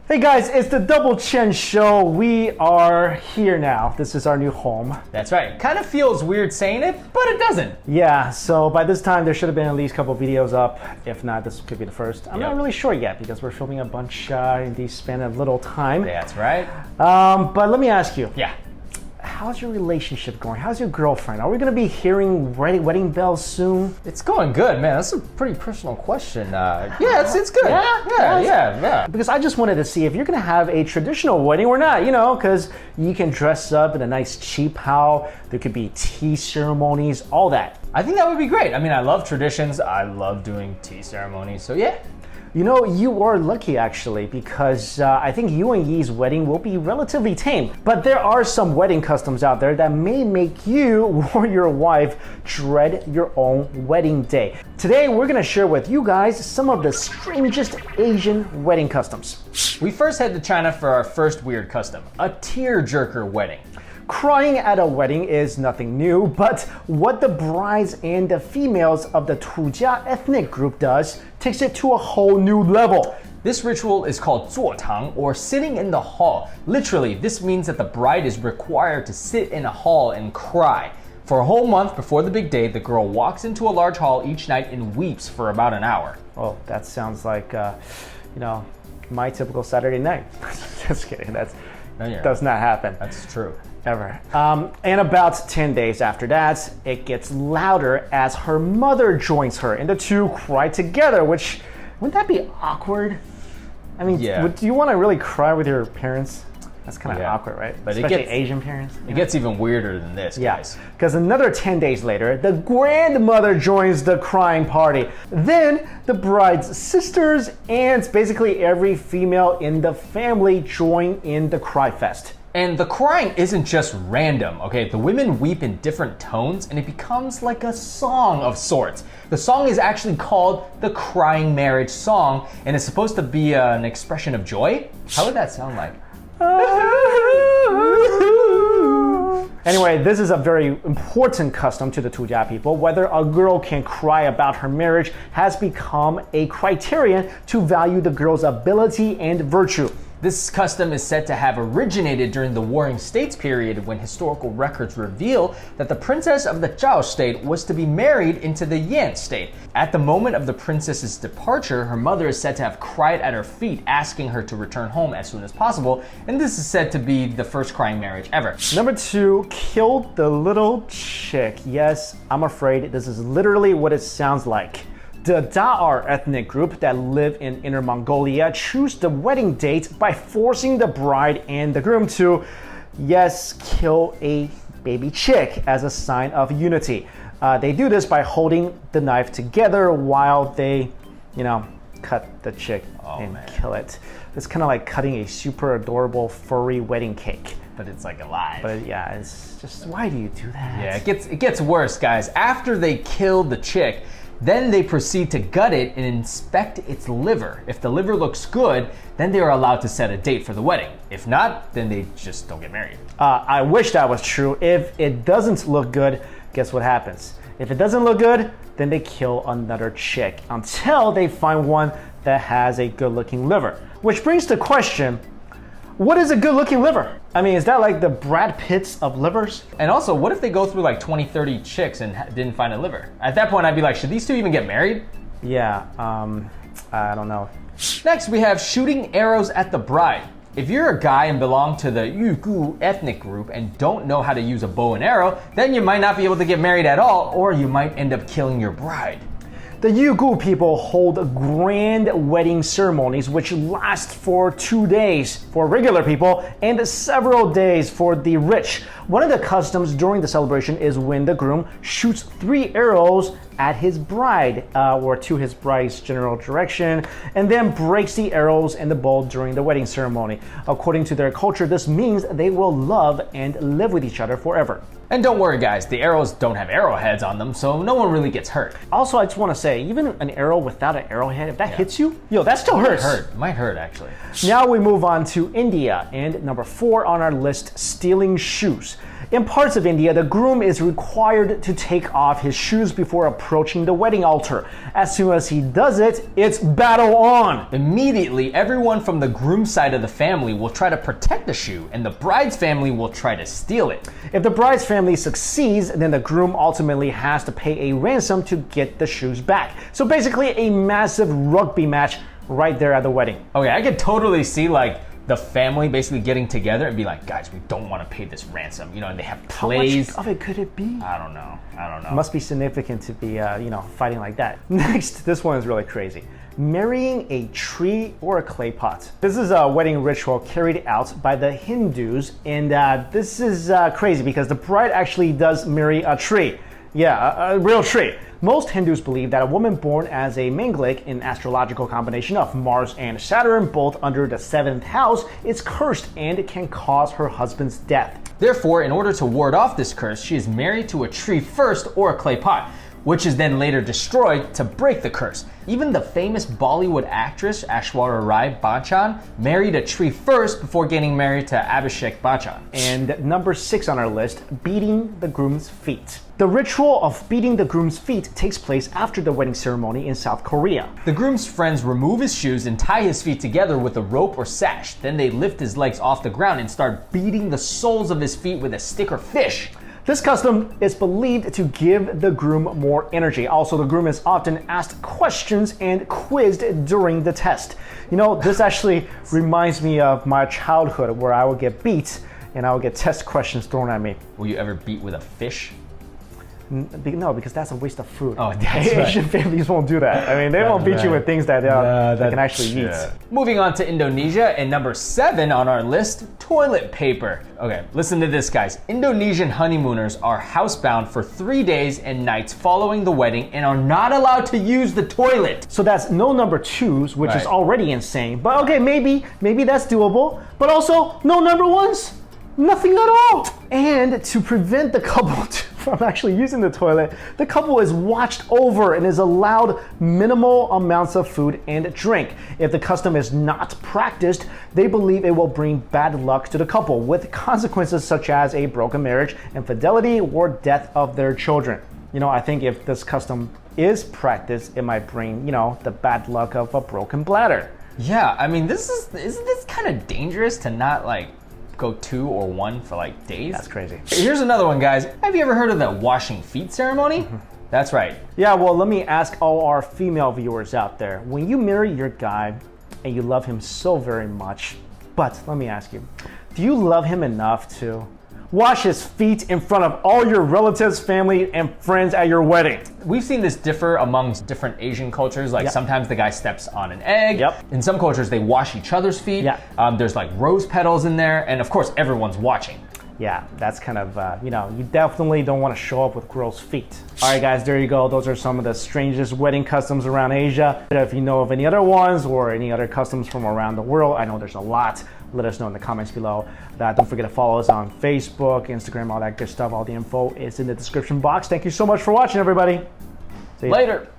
Hey guys, it's the Double Chen Show. We are here now. This is our new home. That's right. Kind of feels weird saying it, but it doesn't. Yeah, so by this time there should have been at least a couple videos up. If not, this could be the first. I'm not really sure yet because we're filming a bunch in the span of little time. That's right. But let me ask you. Yeah. How's your relationship going? How's your girlfriend? Are we going to be hearing wedding bells soon? It's going good, man. That's a pretty personal question. Yeah, it's good. Yeah. Because I just wanted to see if you're going to have a traditional wedding or not, because you can dress up in a nice cheap house. There could be tea ceremonies, all that. I think that would be great. I mean, I love traditions. I love doing tea ceremonies. So yeah. You are lucky actually because I think you and Yi's wedding will be relatively tame. But there are some wedding customs out there that may make you or your wife dread your own wedding day. Today we're going to share with you guys some of the strangest Asian wedding customs. We first head to China for our first weird custom, a tearjerker wedding. Crying at a wedding is nothing new, but what the brides and the females of the Tujia ethnic group does takes it to a whole new level. This ritual is called 坐堂, or sitting in the hall. Literally, this means that the bride is required to sit in a hall and cry. For a whole month before the big day, the girl walks into a large hall each night and weeps for about an hour. Oh, that sounds like, my typical Saturday night. Just kidding, does not happen. That's true. Ever. And about 10 days after that, it gets louder as her mother joins her and the two cry together, which, wouldn't that be awkward? I mean, do you want to really cry with your parents? That's kind of awkward, right? But especially Asian parents. It gets even weirder than this, guys. Because another 10 days later, the grandmother joins the crying party. Then the bride's sisters and basically every female in the family join in the cry fest. And the crying isn't just random, okay? The women weep in different tones and it becomes like a song of sorts. The song is actually called the Crying Marriage Song and it's supposed to be an expression of joy. How would that sound like? Anyway, this is a very important custom to the Tujia people. Whether a girl can cry about her marriage has become a criterion to value the girl's ability and virtue. This custom is said to have originated during the Warring States period when historical records reveal that the princess of the Zhao state was to be married into the Yan state. At the moment of the princess's departure, her mother is said to have cried at her feet, asking her to return home as soon as possible, and this is said to be the first crying marriage ever. Number 2, kill the little chick. Yes, I'm afraid this is literally what it sounds like. The Daur ethnic group that live in Inner Mongolia choose the wedding date by forcing the bride and the groom to, yes, kill a baby chick as a sign of unity. They do this by holding the knife together while they, cut the chick and kill it. It's kind of like cutting a super adorable furry wedding cake. But it's like alive. But yeah, it's just, why do you do that? Yeah, it gets worse, guys. After they kill the chick, then they proceed to gut it and inspect its liver. If the liver looks good, then they are allowed to set a date for the wedding. If not, then they just don't get married. I wish that was true. If it doesn't look good, guess what happens? If it doesn't look good, then they kill another chick until they find one that has a good-looking liver. Which brings the question, what is a good-looking liver? I mean, is that like the Brad Pitts of livers? And also, what if they go through like 20, 30 chicks and didn't find a liver? At that point, I'd be like, should these two even get married? Yeah, I don't know. Next, we have shooting arrows at the bride. If you're a guy and belong to the Yugu ethnic group and don't know how to use a bow and arrow, then you might not be able to get married at all, or you might end up killing your bride. The Yugu people hold grand wedding ceremonies which last for 2 days for regular people and several days for the rich. One of the customs during the celebration is when the groom shoots 3 arrows at his bride or to his bride's general direction and then breaks the arrows and the bow during the wedding ceremony. According to their culture, this means they will love and live with each other forever. And don't worry guys, the arrows don't have arrowheads on them, so no one really gets hurt. Also, I just want to say, even an arrow without an arrowhead, if that hits you, that still hurts. It might hurt actually. Now we move on to India, and number 4 on our list, stealing shoes. In parts of India, the groom is required to take off his shoes before approaching the wedding altar. As soon as he does it, it's battle on. Immediately, everyone from the groom's side of the family will try to protect the shoe, and the bride's family will try to steal it. If the bride's family succeeds, then the groom ultimately has to pay a ransom to get the shoes back. So basically a massive rugby match right there at the wedding. Okay, I could totally see like the family basically getting together and be like, guys, we don't want to pay this ransom, you know, and they have plays. How much of it could it be? I don't know. Must be significant to be, fighting like that. Next, this one is really crazy. Marrying a tree or a clay pot. This is a wedding ritual carried out by the Hindus, and this is crazy because the bride actually does marry a tree. Yeah, a real tree. Most Hindus believe that a woman born as a Manglik, an astrological combination of Mars and Saturn, both under the 7th house, is cursed and can cause her husband's death. Therefore, in order to ward off this curse, she is married to a tree first or a clay pot, which is then later destroyed to break the curse. Even the famous Bollywood actress Aishwarya Rai Bachchan married a tree first before getting married to Abhishek Bachchan. And number 6 on our list, beating the groom's feet. The ritual of beating the groom's feet takes place after the wedding ceremony in South Korea. The groom's friends remove his shoes and tie his feet together with a rope or sash. Then they lift his legs off the ground and start beating the soles of his feet with a stick or fish. This custom is believed to give the groom more energy. Also, the groom is often asked questions and quizzed during the test. You know, this actually reminds me of my childhood where I would get beat and I would get test questions thrown at me. Were you ever beat with a fish? No, because that's a waste of food. Oh, that's right. Asian families won't do that. I mean, they won't beat you with things that they can actually eat. Moving on to Indonesia, and number 7 on our list, toilet paper. Okay, listen to this, guys. Indonesian honeymooners are housebound for 3 days and nights following the wedding and are not allowed to use the toilet. So that's no number 2s, which is already insane. But okay, maybe that's doable. But also, no number 1s. Nothing at all. And to prevent the couple from actually using the toilet, the couple is watched over and is allowed minimal amounts of food and drink. If the custom is not practiced, they believe it will bring bad luck to the couple, with consequences such as a broken marriage, infidelity, or death of their children. You know, I think if this custom is practiced, it might bring, the bad luck of a broken bladder. Yeah, I mean, isn't this kind of dangerous to not go 2 or 1 for like days? That's crazy. Here's another one, guys. Have you ever heard of the washing feet ceremony? That's right. Yeah, well, let me ask all our female viewers out there. When you marry your guy and you love him so very much, but let me ask you, do you love him enough to wash his feet in front of all your relatives, family, and friends at your wedding? We've seen this differ amongst different Asian cultures. Like sometimes the guy steps on an egg. In some cultures, they wash each other's feet. There's like rose petals in there. And of course, everyone's watching. Yeah, that's kind of, you definitely don't want to show up with gross feet. All right, guys, there you go. Those are some of the strangest wedding customs around Asia. If you know of any other ones or any other customs from around the world, I know there's a lot. Let us know in the comments below. Don't forget to follow us on Facebook, Instagram, all that good stuff. All the info is in the description box. Thank you so much for watching, everybody. See you later.